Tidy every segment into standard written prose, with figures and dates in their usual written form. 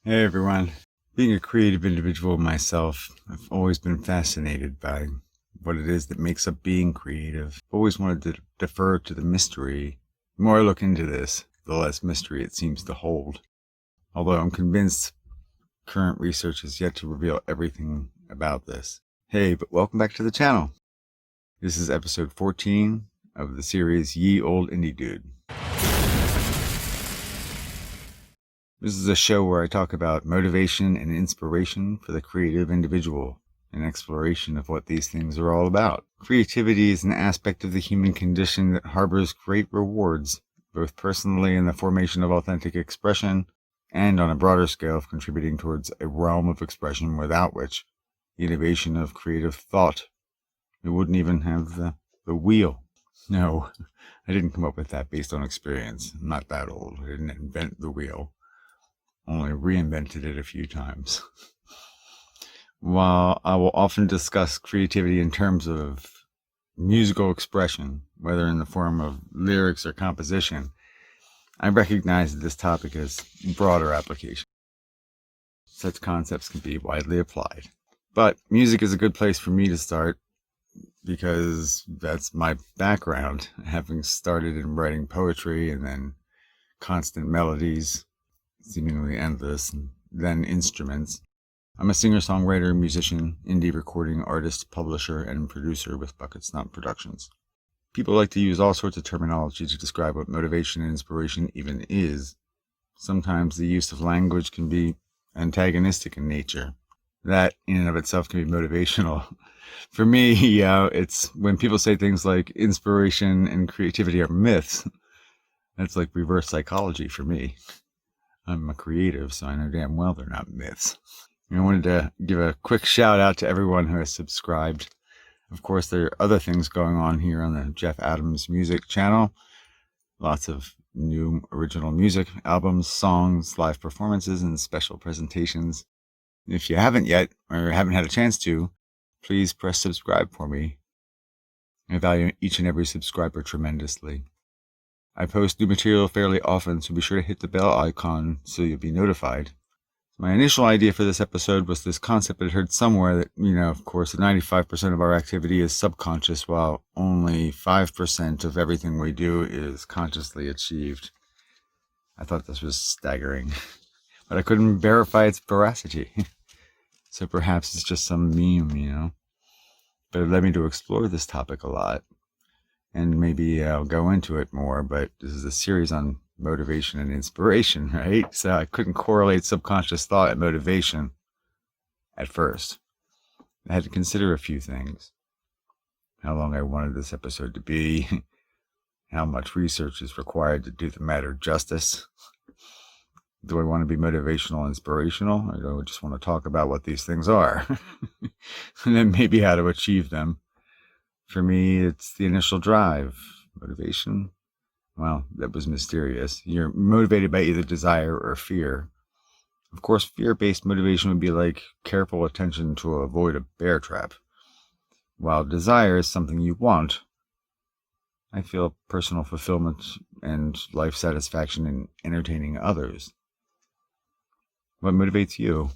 Hey everyone. Being a creative individual myself, I've always been fascinated by what it is that makes up being creative. I've always wanted to defer to the mystery. The more I look into this, the less mystery it seems to hold. Although I'm convinced current research has yet to reveal everything about this. Hey, but welcome back to the channel. This is episode 14 of the series Ye Olde Indie Dude. This is a show where I talk about motivation and inspiration for the creative individual, an exploration of what these things are all about. Creativity is an aspect of the human condition that harbors great rewards, both personally in the formation of authentic expression, and on a broader scale of contributing towards a realm of expression without which the innovation of creative thought, we wouldn't even have the wheel. No, I didn't come up with that based on experience. I'm not that old. I didn't invent the wheel. Only reinvented it a few times. While I will often discuss creativity in terms of musical expression, whether in the form of lyrics or composition, I recognize that this topic has broader application. Such concepts can be widely applied. But music is a good place for me to start because that's my background, having started in writing poetry and then constant melodies, seemingly endless, and then instruments. I'm a singer-songwriter, musician, indie recording artist, publisher, and producer with Bucketstomp Productions. People like to use all sorts of terminology to describe what motivation and inspiration even is. Sometimes the use of language can be antagonistic in nature. That, in and of itself, can be motivational. For me, it's when people say things like inspiration and creativity are myths. That's like reverse psychology for me. I'm a creative, so I know damn well they're not myths. I wanted to give a quick shout out to everyone who has subscribed. Of course, there are other things going on here on the Jeff Adams Music channel. Lots of new original music, albums, songs, live performances, and special presentations. If you haven't yet, or haven't had a chance to, please press subscribe for me. I value each and every subscriber tremendously. I post new material fairly often, so be sure to hit the bell icon so you'll be notified. My initial idea for this episode was this concept I'd heard somewhere that, of course, 95% of our activity is subconscious, while only 5% of everything we do is consciously achieved. I thought this was staggering, but I couldn't verify its veracity. So perhaps it's just some meme, But it led me to explore this topic a lot. And maybe I'll go into it more, but this is a series on motivation and inspiration, right? So I couldn't correlate subconscious thought and motivation at first. I had to consider a few things. How long I wanted this episode to be, how much research is required to do the matter justice. Do I want to be motivational, inspirational, or do I just want to talk about what these things are? And then maybe how to achieve them. For me, it's the initial drive. Motivation, well, that was mysterious. You're motivated by either desire or fear. Of course, fear-based motivation would be like careful attention to avoid a bear trap. While desire is something you want, I feel personal fulfillment and life satisfaction in entertaining others. What motivates you?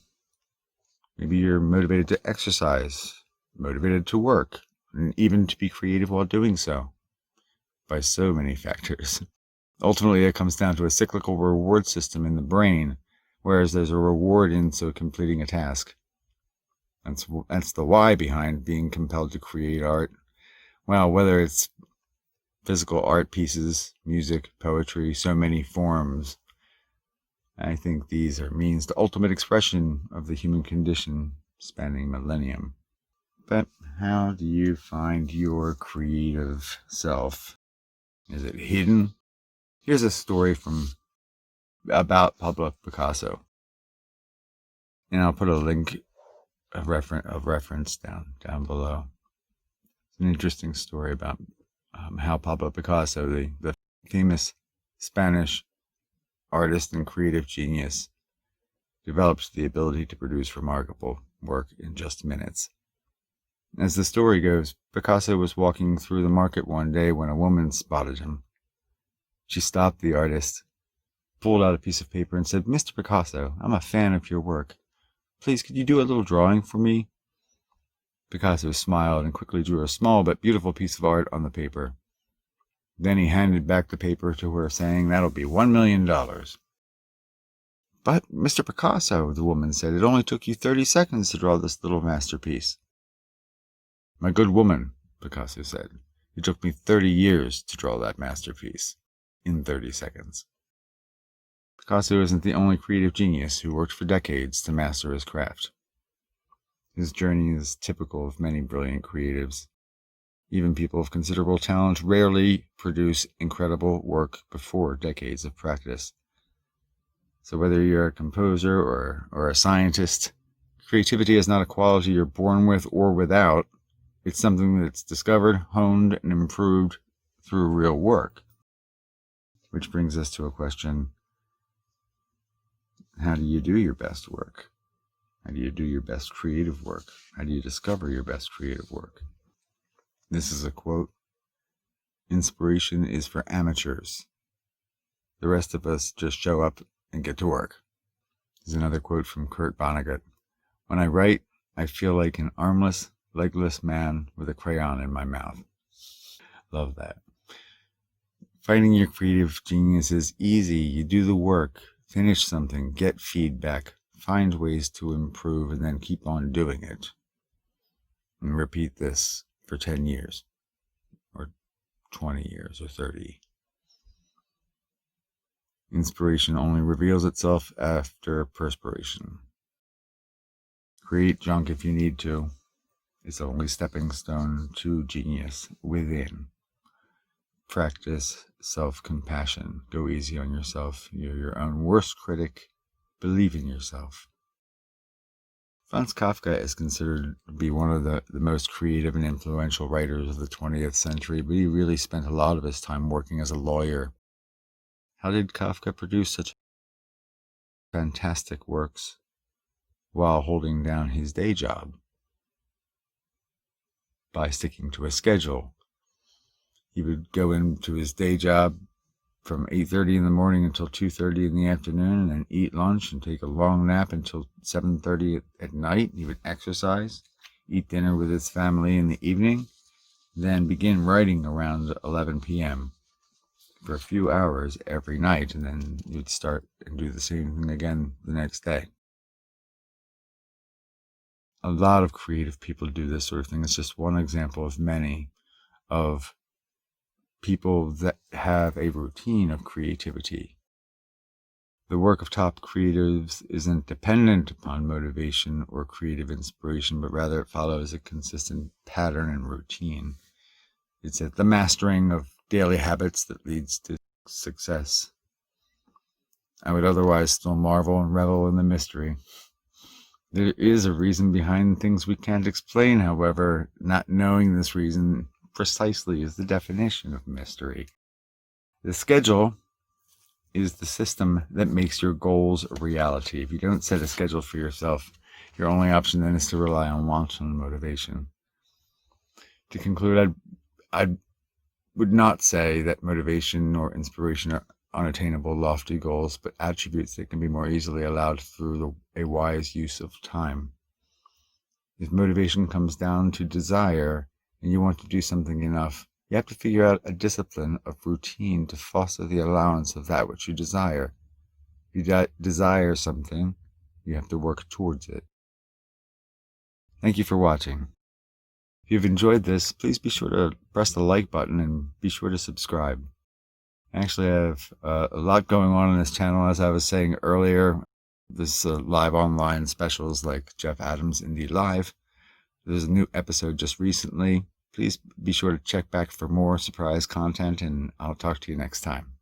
Maybe you're motivated to exercise, motivated to work, and even to be creative while doing so, by so many factors. Ultimately, it comes down to a cyclical reward system in the brain, whereas there's a reward in completing a task. That's the why behind being compelled to create art. Well, whether it's physical art pieces, music, poetry, so many forms, I think these are means to ultimate expression of the human condition spanning millennium. But how do you find your creative self? Is it hidden? Here's a story about Pablo Picasso. And I'll put a link of reference down below. It's an interesting story about how Pablo Picasso, the famous Spanish artist and creative genius, developed the ability to produce remarkable work in just minutes. As the story goes, Picasso was walking through the market one day when a woman spotted him. She stopped the artist pulled out a piece of paper and said, "Mr. Picasso, I'm a fan of your work. Please, could you do a little drawing for me?" Picasso smiled and quickly drew a small but beautiful piece of art on the paper. Then he handed back the paper to her, saying, "That'll be $1 million. "But, Mr. Picasso," the woman said, "it only took you 30 seconds to draw this little masterpiece." "My good woman," Picasso said, "it took me 30 years to draw that masterpiece in 30 seconds. Picasso isn't the only creative genius who worked for decades to master his craft. His journey is typical of many brilliant creatives. Even people of considerable talent rarely produce incredible work before decades of practice. So whether you're a composer or a scientist, creativity is not a quality you're born with or without. It's something that's discovered, honed, and improved through real work. Which brings us to a question: how do you do your best work? How do you do your best creative work? How do you discover your best creative work? This is a quote: "Inspiration is for amateurs. The rest of us just show up and get to work." This is another quote from Kurt Vonnegut: "When I write, I feel like an armless, legless man with a crayon in my mouth." Love that. Finding your creative genius is easy. You do the work, finish something, get feedback, find ways to improve, and then keep on doing it. And repeat this for 10 years, or 20 years, or 30. Inspiration only reveals itself after perspiration. Create junk if you need to. It's only a stepping stone to genius within. Practice self-compassion. Go easy on yourself. You're your own worst critic. Believe in yourself. Franz Kafka is considered to be one of the most creative and influential writers of the 20th century, but he really spent a lot of his time working as a lawyer. How did Kafka produce such fantastic works while holding down his day job? By sticking to a schedule. He would go into his day job from 8:30 in the morning until 2:30 in the afternoon, and then eat lunch and take a long nap until 7:30 at night. He would exercise, eat dinner with his family in the evening, then begin writing around 11 p.m. for a few hours every night, and then you'd start and do the same thing again the next day. A lot of creative people do this sort of thing. It's just one example of many of people that have a routine of creativity. The work of top creatives isn't dependent upon motivation or creative inspiration, but rather it follows a consistent pattern and routine. It's at the mastering of daily habits that leads to success. I would otherwise still marvel and revel in the mystery. There is a reason behind things we can't explain, however, not knowing this reason precisely is the definition of mystery. The schedule is the system that makes your goals a reality. If you don't set a schedule for yourself, your only option then is to rely on wanton motivation. To conclude, I would not say that motivation or inspiration are unattainable, lofty goals, but attributes that can be more easily allowed through a wise use of time. If motivation comes down to desire, and you want to do something enough, you have to figure out a discipline of routine to foster the allowance of that which you desire. If you desire something, you have to work towards it. Thank you for watching. If you've enjoyed this, please be sure to press the like button and be sure to subscribe. I actually have a lot going on this channel, as I was saying earlier. This live online specials like Jeff Adams Indie Live. There's a new episode just recently. Please be sure to check back for more surprise content, and I'll talk to you next time.